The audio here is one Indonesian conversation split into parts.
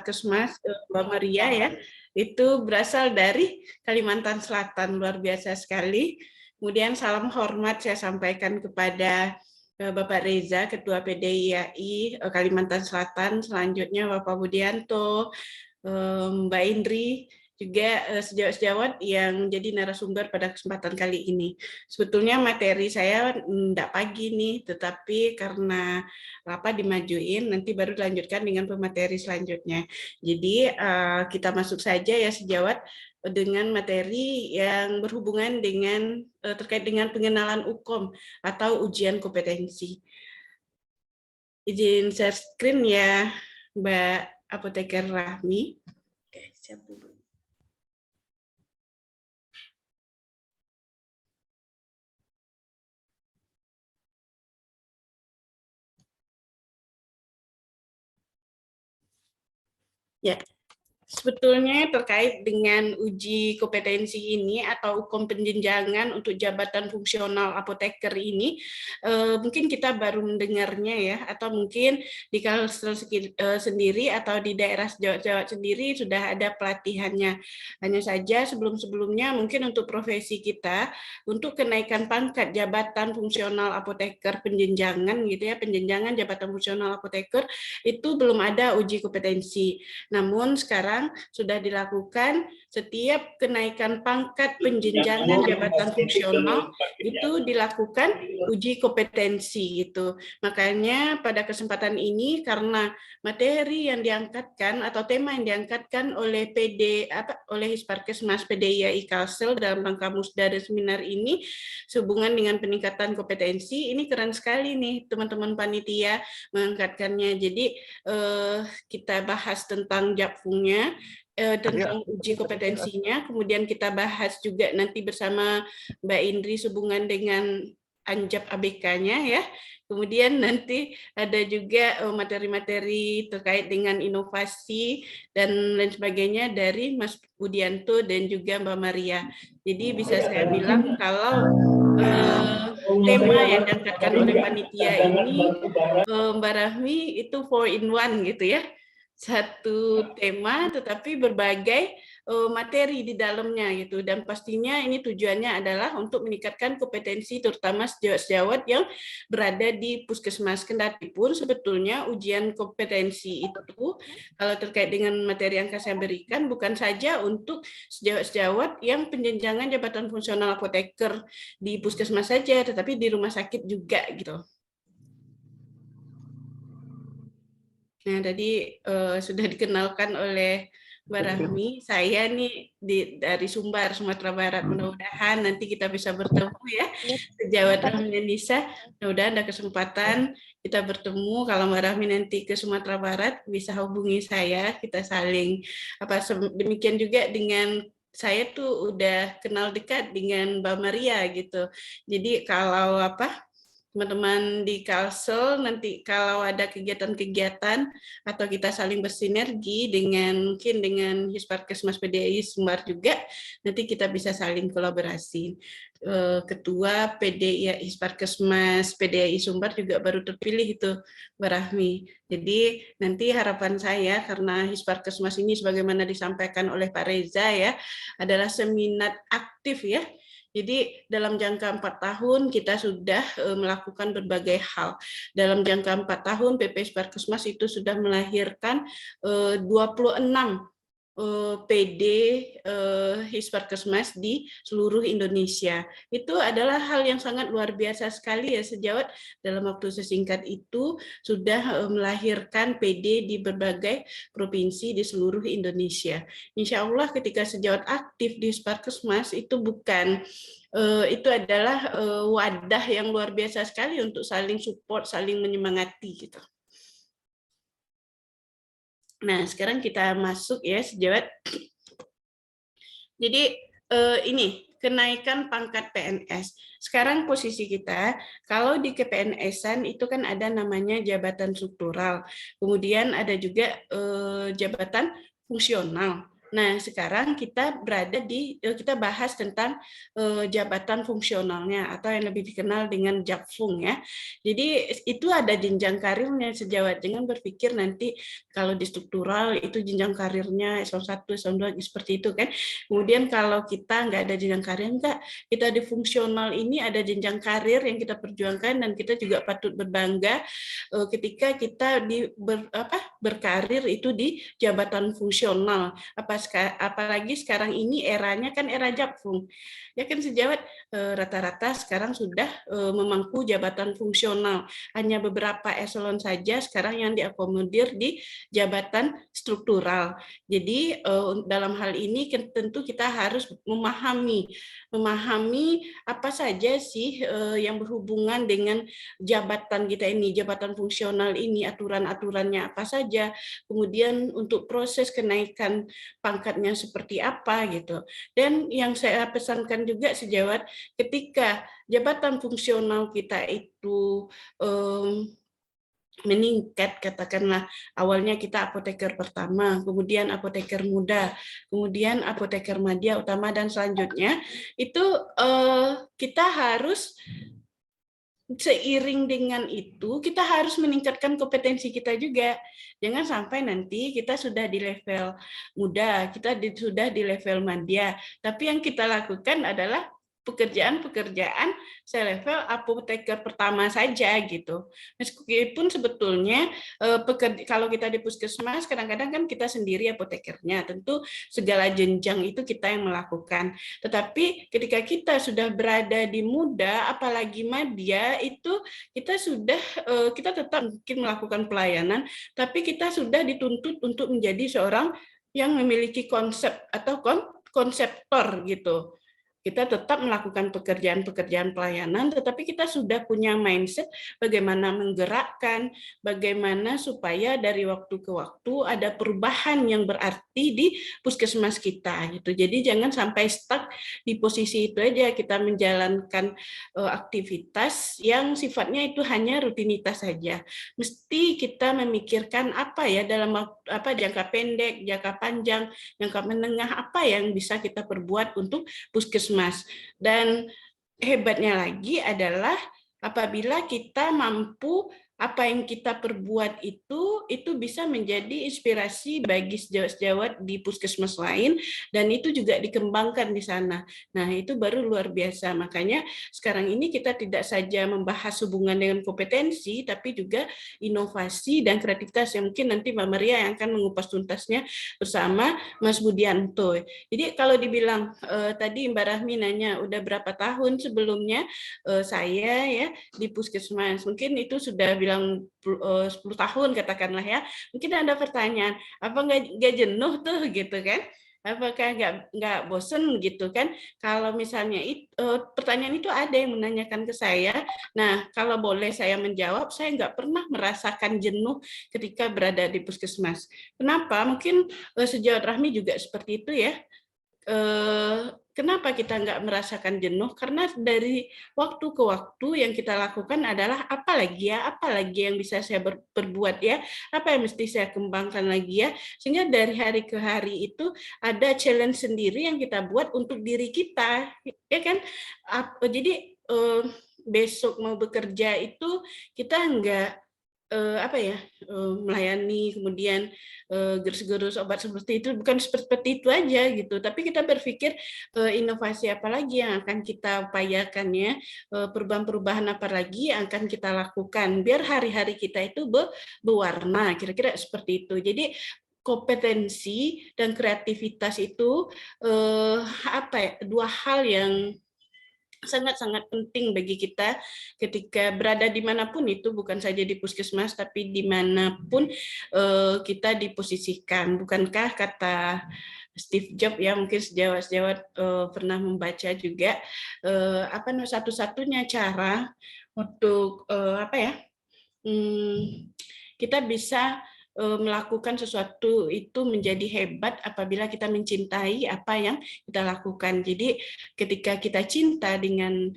Hispakesmas Mbak Maria ya, itu berasal dari Kalimantan Selatan, luar biasa sekali. Kemudian salam hormat saya sampaikan kepada Bapak Reza, Ketua PDIAI Kalimantan Selatan, selanjutnya Bapak Budianto, Mbak Indri, juga sejawat-sejawat yang jadi narasumber pada kesempatan kali ini. Sebetulnya materi saya tidak pagi nih, tetapi karena dimajuin, nanti baru dilanjutkan dengan pemateri selanjutnya. Jadi kita masuk saja ya sejawat dengan materi yang berhubungan dengan terkait dengan pengenalan UKOM atau ujian kompetensi. Izin share screen ya, Mbak Apoteker Rahmi. Oke, siap dulu. Ya, sebetulnya terkait dengan uji kompetensi ini atau UKOM penjenjangan untuk jabatan fungsional apoteker ini, mungkin kita baru mendengarnya ya, atau mungkin di Kalsel sendiri atau di daerah Jawa sendiri sudah ada pelatihannya. Hanya saja sebelum-sebelumnya mungkin untuk profesi kita, untuk kenaikan pangkat jabatan fungsional apoteker penjenjangan gitu ya, penjenjangan jabatan fungsional apoteker itu belum ada uji kompetensi. Namun sekarang sudah dilakukan setiap kenaikan pangkat penjenjangan jabatan fungsional itu dilakukan uji kompetensi gitu. Makanya pada kesempatan ini karena materi yang diangkatkan atau tema yang diangkatkan oleh oleh Hispakesmas PDIAI Kalsel dalam rangka musda dan seminar ini sehubungan dengan peningkatan kompetensi, ini keren sekali nih teman-teman panitia mengangkatkannya. Jadi kita bahas tentang JAPFUNG-nya, tentang uji kompetensinya, kemudian kita bahas juga nanti bersama Mbak Indri sehubungan dengan Anjap ABK-nya ya. Kemudian nanti ada juga materi-materi terkait dengan inovasi dan lain sebagainya dari Mas Budianto dan juga Mbak Maria. Jadi bisa saya bilang kalau tema yang diangkatkan oleh panitia ini Mbak Rahmi itu 4-in-1 gitu ya. Satu tema tetapi berbagai materi di dalamnya gitu, dan pastinya ini tujuannya adalah untuk meningkatkan kompetensi terutama sejawat-sejawat yang berada di puskesmas. Kendati pun sebetulnya ujian kompetensi itu kalau terkait dengan materi yang akan saya berikan bukan saja untuk sejawat-sejawat yang penjenjangan jabatan fungsional apoteker di puskesmas saja, tetapi di rumah sakit juga gitu. Nah, tadi sudah dikenalkan oleh Mbak Rahmi, saya nih dari Sumbar, Sumatera Barat. Mudah-mudahan nanti kita bisa bertemu ya, sejawat Rahmi dan Nisa. Mudah-mudahan ada kesempatan kita bertemu. Kalau Mbak Rahmi nanti ke Sumatera Barat, bisa hubungi saya, kita saling demikian juga dengan saya tuh udah kenal dekat dengan Mbak Maria gitu. Jadi kalau teman-teman di Kalsel nanti kalau ada kegiatan-kegiatan atau kita saling bersinergi mungkin dengan Hispakesmas PDIAI Sumbar juga, nanti kita bisa saling kolaborasi. Ketua PDIAI Hispakesmas PDIAI Sumbar juga baru terpilih itu, Mbak Rahmi. Jadi nanti harapan saya karena Hispakesmas ini sebagaimana disampaikan oleh Pak Reza ya, adalah seminat aktif ya. Jadi dalam jangka 4 tahun kita sudah melakukan berbagai hal. Dalam jangka 4 tahun PP Hispakesmas itu sudah melahirkan 26 PD Hispakesmas di seluruh Indonesia. Itu adalah hal yang sangat luar biasa sekali ya, sejawat dalam waktu sesingkat itu sudah melahirkan PD di berbagai provinsi di seluruh Indonesia. Insya Allah ketika sejawat aktif di Hispakesmas itu itu adalah wadah yang luar biasa sekali untuk saling support, saling menyemangati gitu. Nah, sekarang kita masuk ya sejawat. Jadi ini kenaikan pangkat PNS. Sekarang posisi kita, kalau di KPNS-an itu kan ada namanya jabatan struktural. Kemudian ada juga jabatan fungsional. Nah, sekarang kita kita bahas tentang jabatan fungsionalnya atau yang lebih dikenal dengan jakfung ya. Jadi itu ada jenjang karirnya sejawat. Jangan berpikir nanti kalau di struktural itu jenjang karirnya eselon 1, eselon 2 seperti itu kan. Kemudian kalau kita nggak ada jenjang karir, enggak. Kita di fungsional ini ada jenjang karir yang kita perjuangkan dan kita juga patut berbangga ketika kita berkarir itu di jabatan fungsional. Apalagi sekarang ini eranya kan era jakfung. Ya kan sejawat rata-rata sekarang sudah memangku jabatan fungsional. Hanya beberapa eselon saja sekarang yang diakomodir di jabatan struktural. Jadi dalam hal ini tentu kita harus memahami apa saja sih yang berhubungan dengan jabatan kita ini, jabatan fungsional ini, aturan-aturannya apa saja, kemudian untuk proses kenaikan pangkatnya seperti apa gitu. Dan yang saya pesankan juga sejawat, ketika jabatan fungsional kita itu meningkat, katakanlah awalnya kita apoteker pertama, kemudian apoteker muda, kemudian apoteker madya utama dan selanjutnya itu kita harus seiring dengan itu kita harus meningkatkan kompetensi kita juga. Jangan sampai nanti kita sudah di level muda, kita sudah di level madya, tapi yang kita lakukan adalah pekerjaan-pekerjaan selevel apoteker pertama saja gitu. Meskipun sebetulnya kalau kita di puskesmas kadang-kadang kan kita sendiri apotekernya, tentu segala jenjang itu kita yang melakukan. Tetapi ketika kita sudah berada di muda, apalagi madya, itu kita tetap mungkin melakukan pelayanan, tapi kita sudah dituntut untuk menjadi seorang yang memiliki konsep atau konseptor gitu. Kita tetap melakukan pekerjaan-pekerjaan pelayanan, tetapi kita sudah punya mindset bagaimana menggerakkan, bagaimana supaya dari waktu ke waktu ada perubahan yang berarti di puskesmas kita gitu. Jadi jangan sampai stuck di posisi itu aja, kita menjalankan aktivitas yang sifatnya itu hanya rutinitas saja. Mesti kita memikirkan apa ya dalam jangka pendek, jangka panjang, jangka menengah, apa yang bisa kita perbuat untuk puskesmas. Dan hebatnya lagi adalah apabila kita mampu apa yang kita perbuat itu bisa menjadi inspirasi bagi sejawat-sejawat di puskesmas lain dan itu juga dikembangkan di sana. Nah, itu baru luar biasa. Makanya sekarang ini kita tidak saja membahas hubungan dengan kompetensi tapi juga inovasi dan kreativitas yang mungkin nanti Mbak Maria yang akan mengupas tuntasnya bersama Mas Budianto. Jadi kalau dibilang tadi Mbak Rahmi nanya udah berapa tahun sebelumnya saya ya di puskesmas, mungkin itu sudah bilang 10 tahun katakanlah ya. Mungkin ada pertanyaan, apa nggak jenuh tuh gitu kan? Apakah nggak bosen gitu kan? Kalau misalnya pertanyaan itu ada yang menanyakan ke saya. Nah, kalau boleh saya menjawab, saya nggak pernah merasakan jenuh ketika berada di puskesmas. Kenapa? Mungkin sejawat Rahmi juga seperti itu ya. Kenapa kita nggak merasakan jenuh? Karena dari waktu ke waktu yang kita lakukan adalah apa lagi yang bisa saya perbuat ya, apa yang mesti saya kembangkan lagi ya, sehingga dari hari ke hari itu ada challenge sendiri yang kita buat untuk diri kita, ya kan? Jadi besok mau bekerja itu kita nggak melayani kemudian gerus-gerus obat seperti itu, bukan seperti itu aja gitu, tapi kita berpikir inovasi apa lagi yang akan kita upayakan ya, perubahan-perubahan apa lagi yang akan kita lakukan biar hari-hari kita itu berwarna, kira-kira seperti itu. Jadi kompetensi dan kreativitas itu dua hal yang sangat-sangat penting bagi kita ketika berada dimanapun itu, bukan saja di puskesmas tapi dimanapun kita diposisikan. Bukankah kata Steve Jobs ya, mungkin sejawat-sejawat pernah membaca juga satu-satunya cara untuk kita bisa melakukan sesuatu itu menjadi hebat apabila kita mencintai apa yang kita lakukan. Jadi ketika kita cinta dengan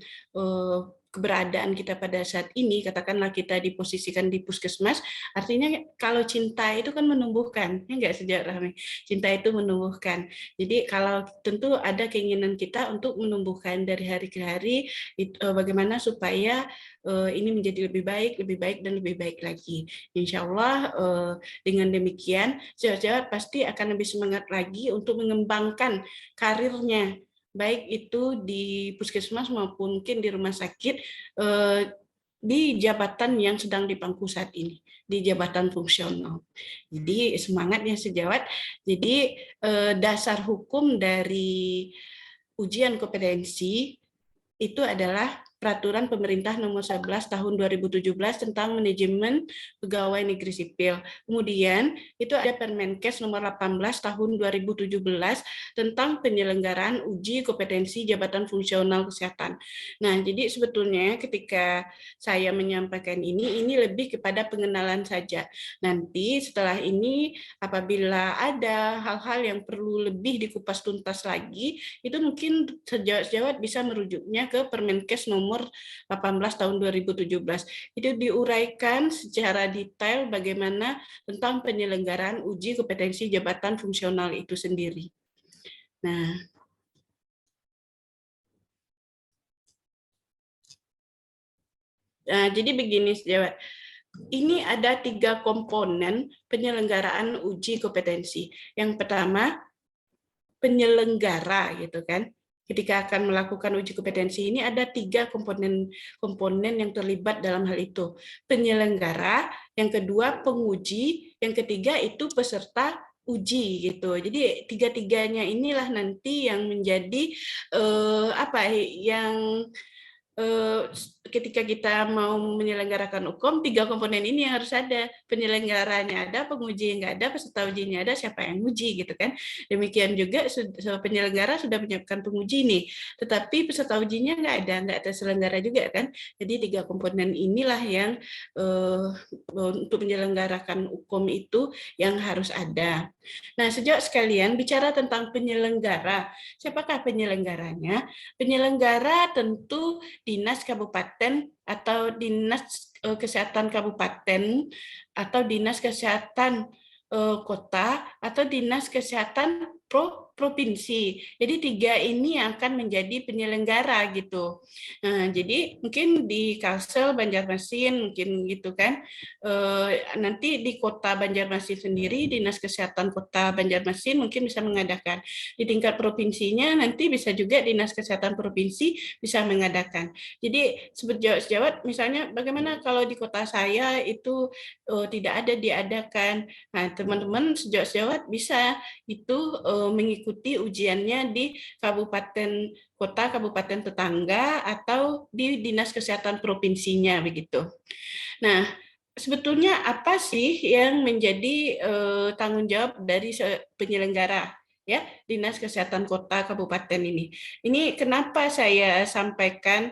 keberadaan kita pada saat ini, katakanlah kita diposisikan di puskesmas, artinya kalau cinta itu kan menumbuhkan, ya enggak sejarah nih, cinta itu menumbuhkan. Jadi kalau tentu ada keinginan kita untuk menumbuhkan dari hari ke hari, bagaimana supaya ini menjadi lebih baik dan lebih baik lagi. Insya Allah dengan demikian, sejawat pasti akan lebih semangat lagi untuk mengembangkan karirnya, baik itu di puskesmas maupun mungkin di rumah sakit, di jabatan yang sedang dipangku saat ini, di jabatan fungsional. Jadi semangat ya sejawat. Jadi dasar hukum dari ujian kompetensi itu adalah Peraturan Pemerintah Nomor 11 Tahun 2017 tentang Manajemen Pegawai Negeri Sipil. Kemudian itu ada Permenkes Nomor 18 Tahun 2017 tentang penyelenggaraan uji kompetensi jabatan fungsional kesehatan. Nah, jadi sebetulnya ketika saya menyampaikan ini lebih kepada pengenalan saja. Nanti setelah ini apabila ada hal-hal yang perlu lebih dikupas tuntas lagi, itu mungkin sejawat bisa merujuknya ke Permenkes Nomor 18 Tahun 2017. Itu diuraikan secara detail bagaimana tentang penyelenggaraan uji kompetensi jabatan fungsional itu sendiri. Nah, jadi begini sejawat. Ini ada 3 komponen penyelenggaraan uji kompetensi. Yang pertama, penyelenggara gitu kan. Ketika akan melakukan uji kompetensi ini ada 3 komponen yang terlibat dalam hal itu. Penyelenggara, yang kedua penguji, yang ketiga itu peserta uji gitu. Jadi 3-tiganya inilah nanti yang menjadi yang ketika kita mau menyelenggarakan UKOM, 3 komponen ini yang harus ada. Penyelenggaranya ada, penguji nggak ada, peserta ujinya ada, siapa yang uji gitu kan. Demikian juga penyelenggara sudah menyiapkan penguji nih, tetapi peserta ujinya nggak ada selenggara juga kan. Jadi 3 komponen inilah yang untuk menyelenggarakan UKOM itu yang harus ada. Nah, sejauh sekalian bicara tentang penyelenggara, siapakah penyelenggaranya? Penyelenggara tentu Dinas Kabupaten atau Dinas Kesehatan Kabupaten atau Dinas Kesehatan Kota atau Dinas Kesehatan Provinsi. Jadi 3 ini akan menjadi penyelenggara gitu. Nah, jadi mungkin di Kalsel Banjarmasin mungkin gitu kan. Nanti di Kota Banjarmasin sendiri Dinas Kesehatan Kota Banjarmasin mungkin bisa mengadakan. Di tingkat provinsinya nanti bisa juga Dinas Kesehatan Provinsi bisa mengadakan. Jadi sejawat misalnya bagaimana kalau di kota saya itu tidak ada diadakan. Nah, teman-teman sejawat bisa itu mengikuti ujiannya di kabupaten kota, kabupaten tetangga, atau di Dinas Kesehatan Provinsinya begitu. Nah, sebetulnya apa sih yang menjadi tanggung jawab dari penyelenggara ya Dinas Kesehatan Kota Kabupaten ini? Ini kenapa saya sampaikan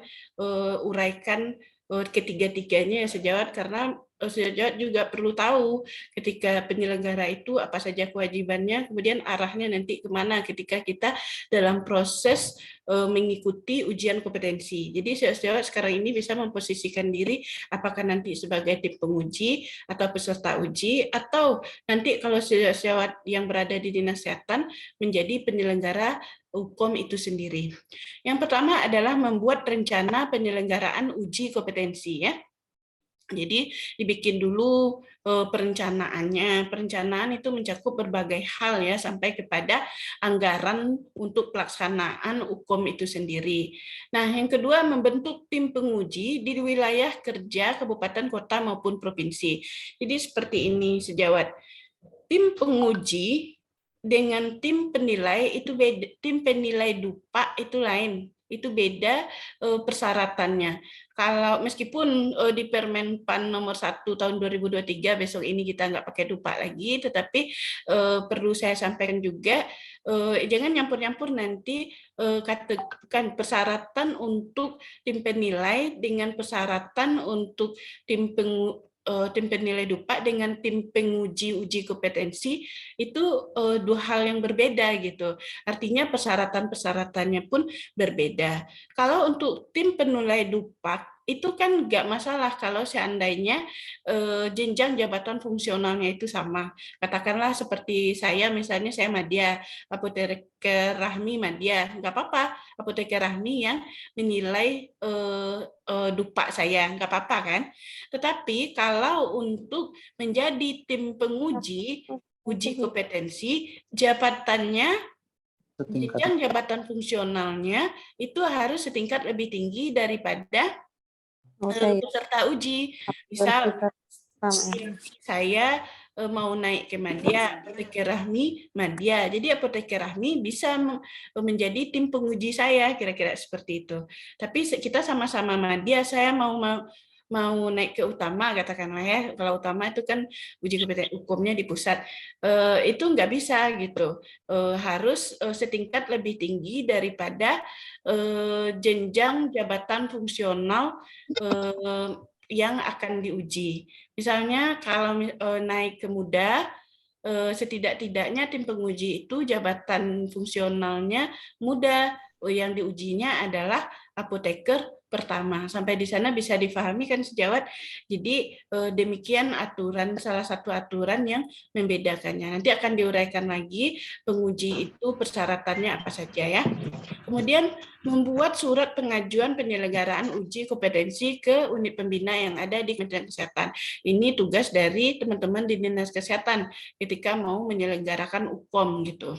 uraikan ketiga-tiganya ya sejawat, karena sejawat juga perlu tahu ketika penyelenggara itu apa saja kewajibannya, kemudian arahnya nanti kemana ketika kita dalam proses mengikuti ujian kompetensi. Jadi sejawat sekarang ini bisa memposisikan diri apakah nanti sebagai tim penguji atau peserta uji, atau nanti kalau sejawat yang berada di Dinas Kesehatan menjadi penyelenggara UKOM itu sendiri. Yang pertama adalah membuat rencana penyelenggaraan uji kompetensi ya. Jadi dibikin dulu perencanaannya. Perencanaan itu mencakup berbagai hal ya sampai kepada anggaran untuk pelaksanaan UKOM itu sendiri. Nah, yang kedua membentuk tim penguji di wilayah kerja kabupaten, kota maupun provinsi. Jadi seperti ini sejawat. Tim penguji dengan tim penilai itu beda, tim penilai DUPA itu lain, itu beda persyaratannya. Kalau meskipun di Permenpan nomor 1 tahun 2023 besok ini kita nggak pakai DUPA lagi, tetapi perlu saya sampaikan juga jangan nyampur-nyampur nanti katakan persyaratan untuk tim penilai dengan persyaratan untuk tim tim penilai DUPA dengan tim penguji uji kompetensi itu dua hal yang berbeda gitu. Artinya persyaratan-persyaratannya pun berbeda. Kalau untuk tim penilai DUPA itu kan nggak masalah kalau seandainya jenjang jabatan fungsionalnya itu sama. Katakanlah seperti saya, misalnya saya Madya, apoteker Rahmi Madya, nggak apa-apa. Apoteker Rahmi yang menilai DUPA saya, nggak apa-apa kan. Tetapi kalau untuk menjadi tim penguji uji kompetensi, jabatannya, jenjang jabatan fungsionalnya itu harus setingkat lebih tinggi daripada peserta uji. Misal saya mau naik ke Madya, apoteker Rahmi Madya. Jadi apoteker Rahmi bisa menjadi tim penguji saya, kira-kira seperti itu. Tapi kita sama-sama Madya, saya mau naik ke utama, katakanlah ya. Kalau utama itu kan uji kompetensi hukumnya di pusat. Itu nggak bisa gitu. Harus setingkat lebih tinggi daripada jenjang jabatan fungsional yang akan diuji. Misalnya kalau naik ke muda, setidak-tidaknya tim penguji itu jabatan fungsionalnya muda, yang diujinya adalah apoteker pertama. Sampai di sana bisa difahami kan sejawat. Jadi demikian aturan, salah satu aturan yang membedakannya. Nanti akan diuraikan lagi penguji itu persyaratannya apa saja ya. Kemudian membuat surat pengajuan penyelenggaraan uji kompetensi ke unit pembina yang ada di Kementerian Kesehatan. Ini tugas dari teman-teman di Dinas Kesehatan ketika mau menyelenggarakan UKOM gitu.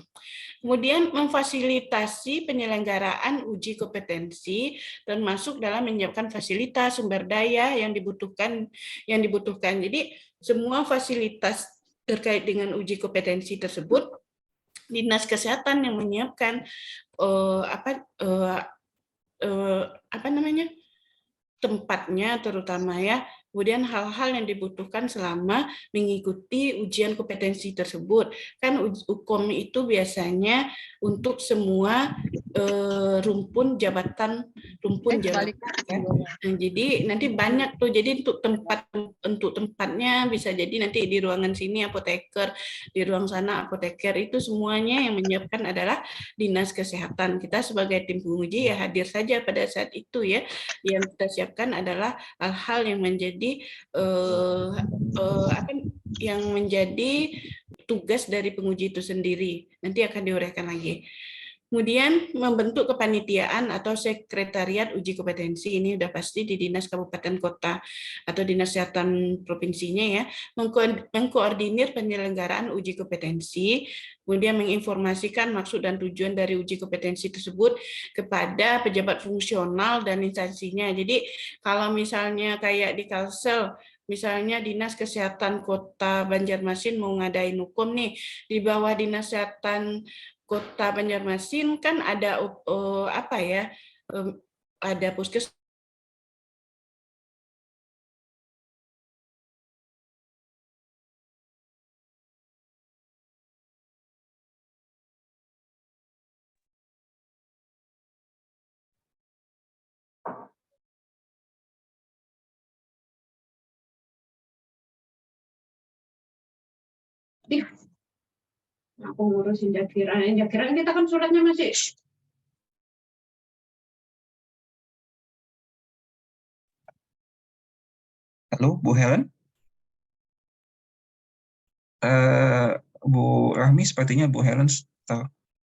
Kemudian memfasilitasi penyelenggaraan uji kompetensi termasuk dalam menyiapkan fasilitas sumber daya yang dibutuhkan. Jadi semua fasilitas terkait dengan uji kompetensi tersebut Dinas Kesehatan yang menyiapkan tempatnya terutama ya. Kemudian hal-hal yang dibutuhkan selama mengikuti ujian kompetensi tersebut. Kan UKOM itu biasanya untuk semua rumpun jabatan ya. Nah, jadi nanti banyak tuh. Jadi untuk tempatnya bisa jadi nanti di ruangan sini apoteker, di ruang sana apoteker, itu semuanya yang menyiapkan adalah Dinas Kesehatan. Kita sebagai tim penguji ya hadir saja pada saat itu ya. Yang kita siapkan adalah hal-hal yang menjadi tugas dari penguji itu sendiri. Nanti akan diuraikan lagi. Kemudian membentuk kepanitiaan atau sekretariat uji kompetensi, ini sudah pasti di Dinas Kabupaten Kota atau Dinas Kesehatan Provinsinya ya, mengkoordinir penyelenggaraan uji kompetensi, kemudian menginformasikan maksud dan tujuan dari uji kompetensi tersebut kepada pejabat fungsional dan instansinya. Jadi kalau misalnya kayak di Kalsel, misalnya Dinas Kesehatan Kota Banjarmasin mau ngadain hukum nih, di bawah Dinas Kesehatan Kota Banjarmasin kan ada ada puskes. Aku ngurusin Jakiran kita kan suratnya masih. Halo, Bu Helen. Bu Rahmi, sepertinya Bu Helen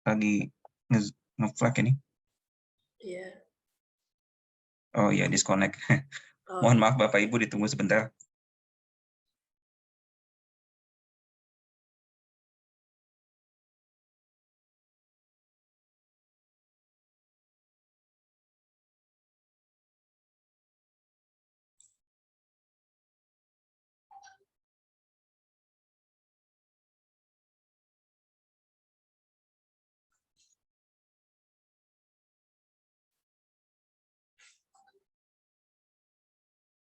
lagi nge-flag ini. Iya. Oh ya, disconnect. Mohon maaf Bapak Ibu, ditunggu sebentar.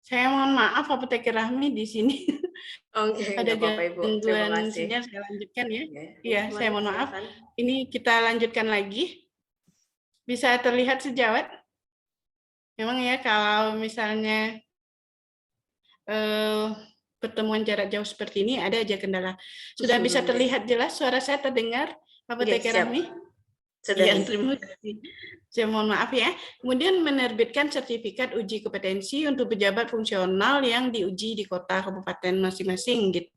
Saya mohon maaf Apoteker Rahmi di sini. Oke, ada apa-apa, Ibu. Terima gangguan kasih. sinyal, saya lanjutkan ya. Oke. Iya, saya mohon maaf. Ini kita lanjutkan lagi. Bisa terlihat sejawat? Memang ya kalau misalnya pertemuan jarak jauh seperti ini ada aja kendala. Sudah bisa terlihat jelas suara saya terdengar, Apoteker siap. Rahmi? Sudah Iya, nih. terima kasih. Saya mohon maaf ya. Kemudian menerbitkan sertifikat uji kompetensi untuk pejabat fungsional yang diuji di kota kabupaten masing-masing gitu.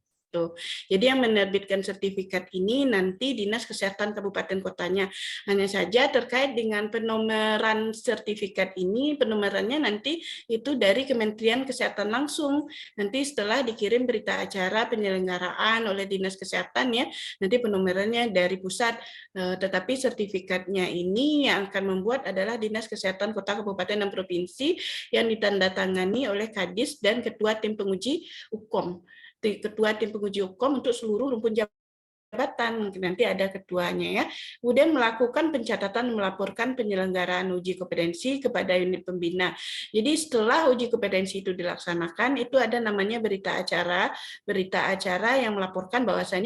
Jadi yang menerbitkan sertifikat ini nanti Dinas Kesehatan Kabupaten Kotanya. Hanya saja terkait dengan penomoran sertifikat ini, penomorannya nanti itu dari Kementerian Kesehatan langsung. Nanti setelah dikirim berita acara penyelenggaraan oleh Dinas Kesehatan ya, nanti penomorannya dari pusat. Tetapi sertifikatnya ini yang akan membuat adalah Dinas Kesehatan Kota, Kabupaten, dan Provinsi yang ditandatangani oleh Kadis dan Ketua Tim Penguji UKOM. Ketua Tim Penguji UKOM untuk seluruh rumpun jabatan, nanti ada ketuanya ya. Kemudian melakukan pencatatan, melaporkan penyelenggaraan uji kompetensi kepada unit pembina. Jadi setelah uji kompetensi itu dilaksanakan, itu ada namanya berita acara yang melaporkan bahwasanya